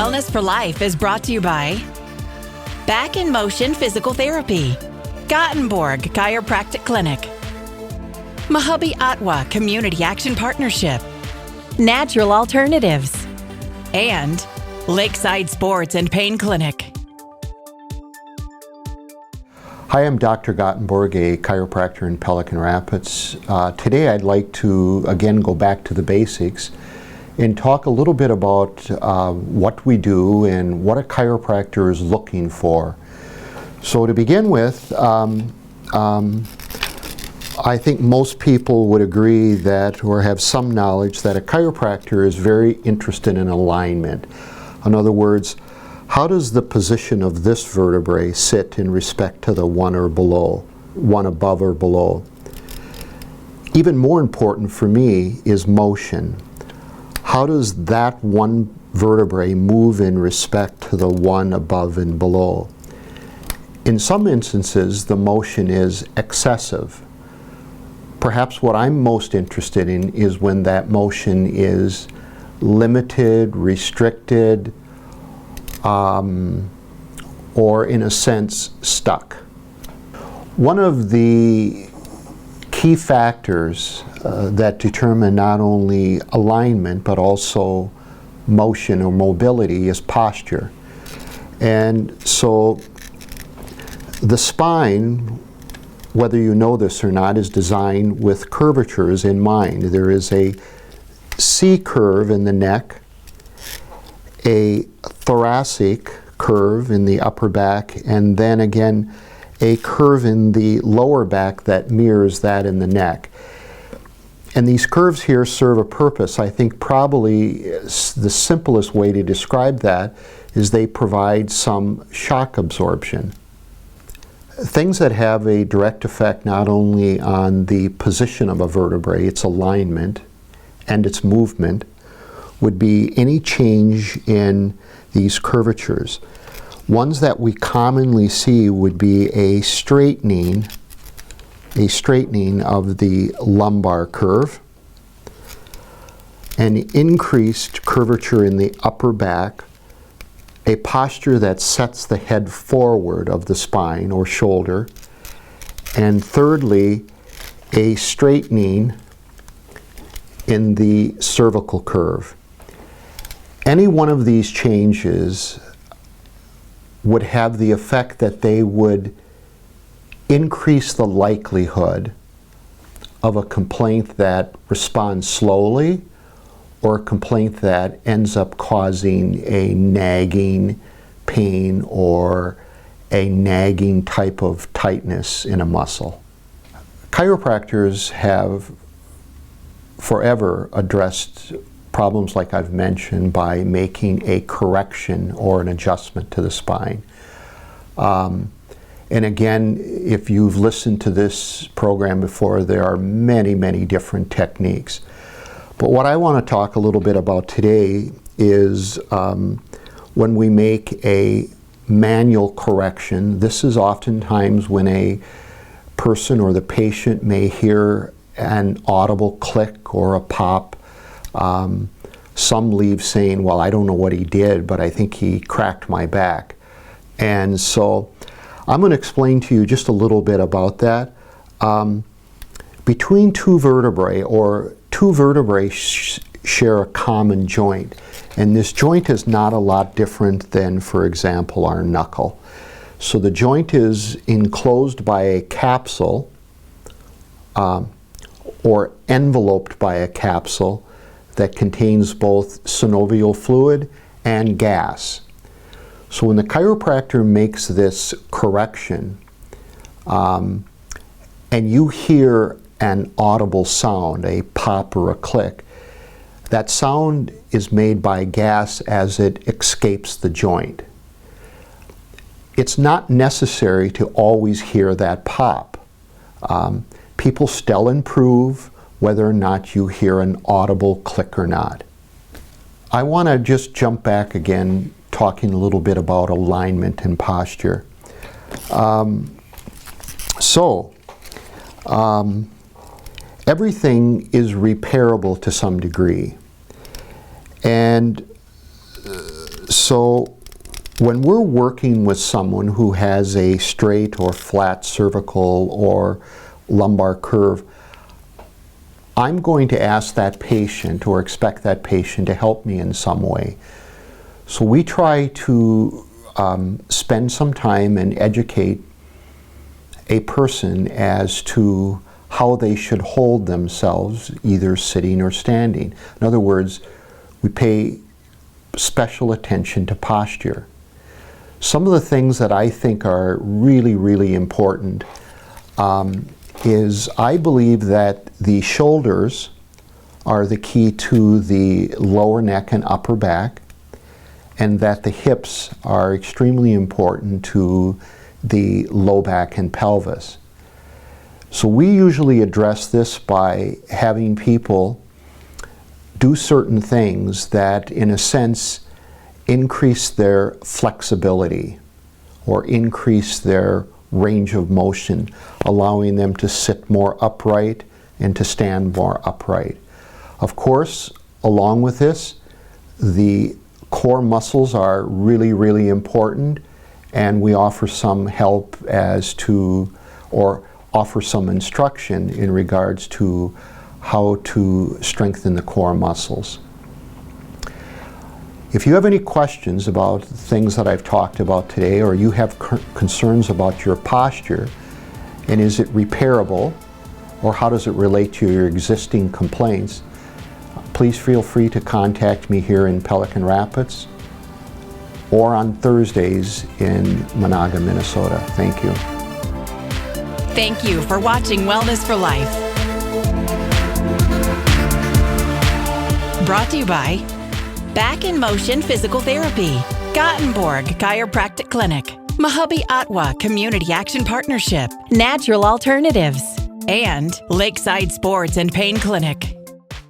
Wellness for Life is brought to you by Back in Motion Physical Therapy, Gothenburg Chiropractic Clinic, MAHUBE-OTWA Community Action Partnership, Natural Alternatives, and Lakeside Sports and Pain Clinic. Hi, I'm Dr. Gothenburg, a chiropractor in Pelican Rapids. Today I'd like to again go back to the basics and talk a little bit about what we do and what a chiropractor is looking for. So to begin with, I think most people would agree that, or have some knowledge, that a chiropractor is very interested in alignment. In other words, how does the position of this vertebrae sit in respect to the one or below, one above or below? Even more important for me is motion. How does that one vertebrae move in respect to the one above and below? In some instances, the motion is excessive. Perhaps what I'm most interested in is when that motion is limited, restricted, or in a sense stuck. One of the key factors that determine not only alignment but also motion or mobility is posture. And so the spine, whether you know this or not, is designed with curvatures in mind. There is a C curve in the neck, a thoracic curve in the upper back, and then again a curve in the lower back that mirrors that in the neck. And these curves here serve a purpose. I think probably the simplest way to describe that is they provide some shock absorption. Things that have a direct effect not only on the position of a vertebrae, its alignment, and its movement, would be any change in these curvatures. Ones that we commonly see would be a straightening of the lumbar curve, an increased curvature in the upper back, a posture that sets the head forward of the spine or shoulder, and thirdly, a straightening in the cervical curve. Any one of these changes would have the effect that they would increase the likelihood of a complaint that responds slowly or a complaint that ends up causing a nagging pain or a nagging type of tightness in a muscle. Chiropractors have forever addressed problems like I've mentioned by making a correction or an adjustment to the spine. And again, if you've listened to this program before, there are many, many different techniques. But what I want to talk a little bit about today is when we make a manual correction. This is oftentimes when a person or the patient may hear an audible click or a pop. Some leave saying, well, I don't know what he did, but I think he cracked my back. And so I'm going to explain to you just a little bit about that. Between two vertebrae, or two vertebrae share a common joint. And this joint is not a lot different than, for example, our knuckle. So the joint is enclosed by a capsule or enveloped by a capsule that contains both synovial fluid and gas. So when the chiropractor makes this correction and you hear an audible sound, a pop or a click, that sound is made by gas as it escapes the joint. It's not necessary to always hear that pop. People still improve whether or not you hear an audible click or not. I want to just jump back again, talking a little bit about alignment and posture. Everything is repairable to some degree. And So when we're working with someone who has a straight or flat cervical or lumbar curve, I'm going to ask that patient or expect that patient to help me in some way. So we try to spend some time and educate a person as to how they should hold themselves, either sitting or standing. In other words, we pay special attention to posture. Some of the things that I think are really, really important is I believe that the shoulders are the key to the lower neck and upper back, and that the hips are extremely important to the low back and pelvis. So we usually address this by having people do certain things that, in a sense, increase their flexibility or increase their range of motion, allowing them to sit more upright and to stand more upright. Of course, along with this, the core muscles are really, really important, and we offer some help as to, or offer some instruction in regards to how to strengthen the core muscles. If you have any questions about things that I've talked about today, or you have concerns about your posture, and is it repairable, or how does it relate to your existing complaints, please feel free to contact me here in Pelican Rapids or on Thursdays in Monaga, Minnesota. Thank you. Thank you for watching Wellness for Life. Brought to you by Back in Motion Physical Therapy, Gothenburg Chiropractic Clinic, MAHUBE-OTWA Community Action Partnership, Natural Alternatives, and Lakeside Sports and Pain Clinic.